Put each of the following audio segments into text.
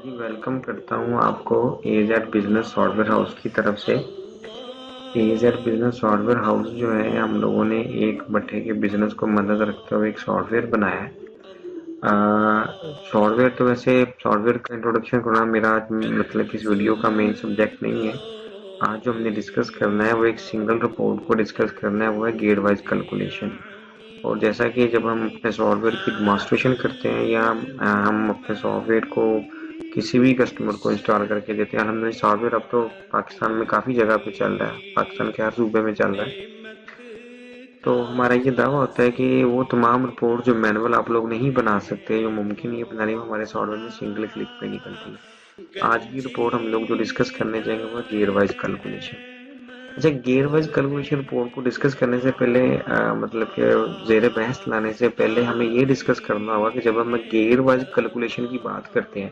جی welcome کرتا ہوں آپ کو A Z business software house کی طرف سے۔ A Z business software house جو ہے ہم لوگوں نے ایک بٹھے کے بزنس کو مدد رکھتے ہوئے ایک سافٹ ویئر بنایا ہے۔ سافٹ ویئر تو ویسے سافٹ ویئر کا انٹروڈکشن کرنا میرا مطلب اس ویڈیو کا مین سبجیکٹ نہیں ہے۔ آج جو ہم نے ڈسکس کرنا ہے وہ ایک سنگل رپورٹ کو ڈسکس کرنا ہے، وہ ہے گیٹ وائز کیلکولیشن۔ اور جیسا کہ جب ہم اپنے سافٹ ویئر کی ڈیمانسٹریشن کرتے ہیں یا ہم اپنے سافٹ ویئر کو کسی بھی کسٹمر کو انسٹال کر کے دیتے ہیں، الحمدللہ سافٹ ویئر اب تو پاکستان میں کافی جگہ پہ چل رہا ہے، پاکستان کے ہر صوبے میں چل رہا ہے۔ تو ہمارا یہ دعویٰ ہوتا ہے کہ وہ تمام رپورٹ جو مینول آپ لوگ نہیں بنا سکتے، جو ممکن نہیں بنانے، وہ ہمارے سافٹ ویئر میں سنگل کلک پہ نکلتی ہے۔ آج کی رپورٹ ہم لوگ جو ڈسکس کرنے جائیں گے وہ گیئر وائز کیلکولیشن۔ اچھا، گیئر وائز کیلکولیشن رپورٹ کو ڈسکس کرنے سے پہلے مطلب کہ زیر بحث لانے سے پہلے ہمیں یہ ڈسکس کرنا ہوگا کہ جب ہم گیئر وائز کیلکولیشن کی بات کرتے ہیں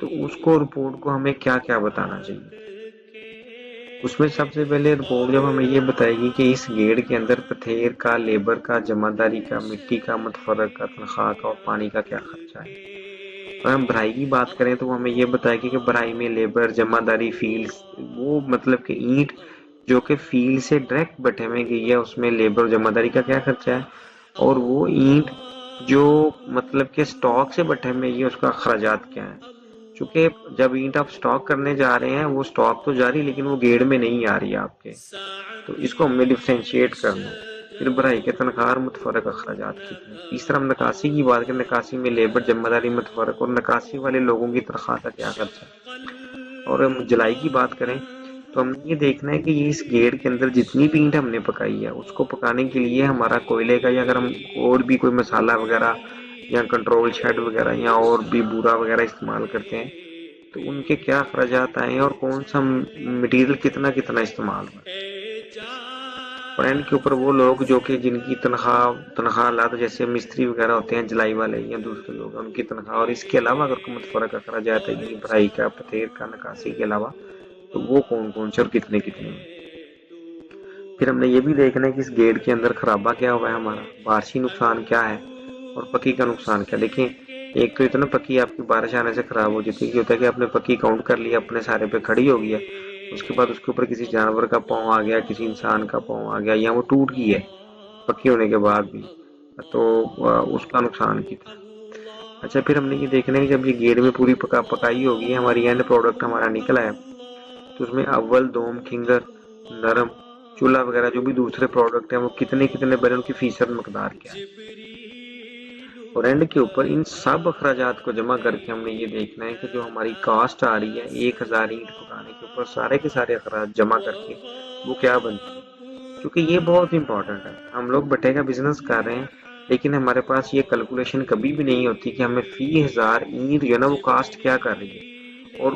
تو اس کو رپورٹ کو ہمیں کیا کیا بتانا چاہیے۔ اس میں سب سے پہلے رپورٹ جب ہمیں یہ بتائے گی کہ اس گیڑ کے اندر پتھیر کا، لیبر کا، جمع داری کا، مٹی کا، متفرق کا، تنخواہ کا اور پانی کا کیا خرچہ ہے۔ اگر ہم بھرائی کی بات کریں تو وہ ہمیں یہ بتائے گی کہ بھرائی میں لیبر، جمع داری، فیلڈ، وہ مطلب کہ اینٹ جو کہ فیلڈ سے ڈائریکٹ بٹھے میں گئی ہے اس میں لیبر اور جمع داری کا کیا خرچہ ہے، اور وہ اینٹ جو مطلب کہ سٹاک سے بٹھے میں گئی ہے اس کا اخراجات کیا ہے۔ چونکہ جب اینٹ آپ سٹاک کرنے جا رہے ہیں وہ سٹاک تو جاری لیکن وہ گیڑ میں نہیں آ رہی ہے آپ کے، تو اس کو ہم نے ڈفرینشیٹ کرنا ہے۔ پھر بھرائی کے تنخواہ اور متفرق اخراجات کتنے۔ تیسرا ہم نکاسی کی بات کریں، نکاسی میں لیبر، ذمہ داری، متفرق اور نکاسی والے لوگوں کی تنخواہ کا کیا خرچہ ہے۔ اور ہم جلائی کی بات کریں تو ہم نے یہ دیکھنا ہے کہ یہ اس گیڑ کے اندر جتنی بھی اینٹ ہم نے پکائی ہے اس کو پکانے کے لیے ہمارا کوئلے کا، یا اگر ہم اور بھی کوئی مسالہ وغیرہ یا کنٹرول شیڈ وغیرہ یا اور بھی بورا وغیرہ استعمال کرتے ہیں تو ان کے کیا اخراجات آئے ہیں اور کون سا مٹیریل کتنا کتنا استعمال ہوا۔ فرینڈ کے اوپر وہ لوگ جو کہ جن کی تنخواہ لات جیسے مستری وغیرہ ہوتے ہیں، جلائی والے یا دوسرے لوگ، ان کی تنخواہ، اور اس کے علاوہ اگر کوئی متفرق اخراجات ہے یعنی بھرائی کا، پتھیر کا، نکاسی کے علاوہ، تو وہ کون کون سے اور کتنے کتنے ہیں۔ پھر ہم نے یہ بھی دیکھنا ہے کہ اس گیٹ کے اندر خرابہ کیا ہوا ہے، ہمارا بارشی نقصان کیا ہے اور پکی کا نقصان کیا۔ دیکھیں ایک تو اتنا پکی آپ کی بارش آنے سے خراب ہو جاتی ہے کہ ہوتا ہے کہ آپ نے پکی کاؤنٹ کر لیا، اپنے سارے پہ کھڑی ہو گئی ہے، اس کے بعد اس کے اوپر کسی جانور کا پاؤں آ گیا، کسی انسان کا پاؤں آ گیا، یا وہ ٹوٹ گئی ہے پکی ہونے کے بعد بھی، تو اس کا نقصان کتنا۔ اچھا، پھر ہم نے یہ دیکھنا ہے کہ جب یہ گیٹ میں پوری پکائی ہوگی، ہماری اینڈ پروڈکٹ ہمارا نکلا ہے، تو اس میں اول، دوم، کھنگر، نرم، چولہا وغیرہ جو بھی دوسرے پروڈکٹ ہیں وہ کتنے کتنے بنے، ان کی فیصد مقدار کیا ہے۔ اور اینڈ کے اوپر ان سب اخراجات کو جمع کر کے ہم نے یہ دیکھنا ہے کہ جو ہماری کاسٹ آ رہی ہے 1000 اینٹ پکانے کے اوپر سارے کے سارے اخراج جمع کر کے وہ کیا بنتی ہے۔ کیونکہ یہ بہت امپورٹنٹ ہے، ہم لوگ بٹھے کا بزنس کر رہے ہیں لیکن ہمارے پاس یہ کیلکولیشن کبھی بھی نہیں ہوتی کہ ہمیں فی 1000 اینٹ جو ہے نا وہ کاسٹ کیا کر رہی ہے۔ اور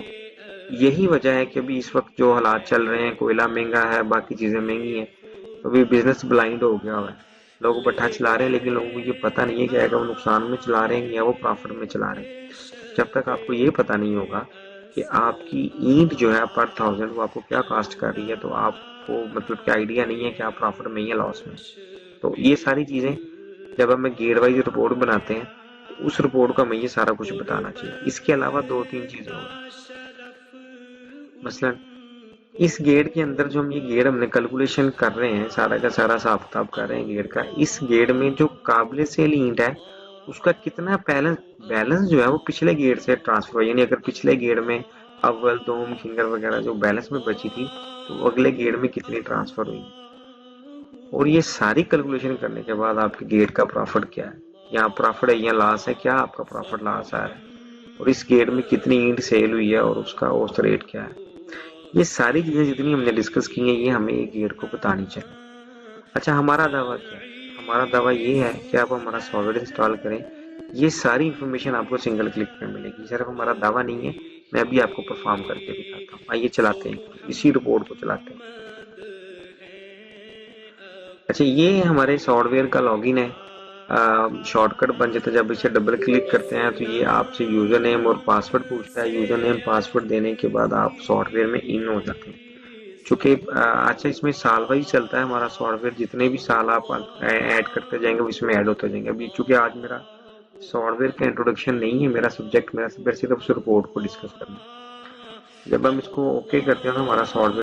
یہی وجہ ہے کہ ابھی اس وقت جو حالات چل رہے ہیں، کوئلہ مہنگا ہے، باقی چیزیں مہنگی ہیں، تو ابھی بزنس بلائنڈ ہو گیا ہوا ہے، لوگ بٹھا چلا رہے ہیں لیکن لوگوں کو یہ پتہ نہیں ہے کہ اگر وہ نقصان میں چلا رہے ہیں یا وہ پرافٹ میں چلا رہے ہیں۔ جب تک آپ کو یہ پتہ نہیں ہوگا کہ آپ کی اینٹ جو ہے پر 1000 وہ آپ کو کیا کاسٹ کر رہی ہے، تو آپ کو مطلب کہ آئیڈیا نہیں ہے کہ آپ پرافٹ میں یا لاس میں۔ تو یہ ساری چیزیں جب ہم گیٹ وائز رپورٹ بناتے ہیں تو اس رپورٹ کو ہمیں یہ سارا کچھ بتانا چاہیے۔ اس کے علاوہ 2-3 چیزیں اور، مثلا اس گیٹ کے اندر جو ہم یہ گیٹ ہم نے کیلکولیشن کر رہے ہیں، سارا کا سارا حساب کتاب کر رہے ہیں گیٹ کا، اس گیٹ میں جو قابل سیل اینٹ ہے اس کا کتنا بیلنس جو ہے وہ پچھلے گیٹ سے ٹرانسفر ہو، یعنی اگر پچھلے گیٹ میں اول، دوم، کھنگر وغیرہ جو بیلنس میں بچی تھی تو وہ اگلے گیٹ میں کتنی ٹرانسفر ہوئی۔ اور یہ ساری کیلکولیشن کرنے کے بعد آپ کے گیٹ کا پرافٹ کیا ہے، یہاں پرافٹ ہے یا لاس ہے، کیا آپ کا پرافٹ لاس آ رہا ہے، اور اس گیٹ میں کتنی اینٹ سیل ہوئی ہے اور اس کا اوسط ریٹ کیا ہے۔ یہ ساری چیزیں جتنی ہم نے ڈسکس کی ہیں یہ ہمیں ایک گیٹ کو بتانی چاہیے۔ اچھا، ہمارا دعویٰ کیا ہے؟ ہمارا دعویٰ یہ ہے کہ آپ ہمارا سافٹ ویئر انسٹال کریں، یہ ساری انفارمیشن آپ کو سنگل کلک پہ ملے گی۔ صرف ہمارا دعویٰ نہیں ہے، میں ابھی آپ کو پرفارم کر کے دکھاتا ہوں۔ آئیے چلاتے ہیں، اسی رپورٹ کو چلاتے ہیں۔ اچھا، یہ ہمارے سافٹ ویئر کا لاگن ہے، شارٹ کٹ بن جاتا ہے۔ جب اسے ڈبل کلک کرتے ہیں تو یہ آپ سے یوزر نیم اور پاسورڈ پوچھتا ہے، یوزر نیم پاسورڈ دینے کے بعد آپ سافٹ ویئر میں ان ہو جاتے ہیں۔ چونکہ اچھا اس میں سال وائز چلتا ہے ہمارا سافٹ ویئر، جتنے بھی سال آپ ایڈ کرتے جائیں گے وہ اس میں ایڈ ہوتے جائیں گے۔ ابھی چونکہ آج میرا سافٹ ویئر کا انٹروڈکشن نہیں ہے میرا سبجیکٹ صرف اس رپورٹ کو ڈسکس کرنا ہے. جب ہم اس کو اوکے کرتے ہیں تو ہمارا سافٹ ویئر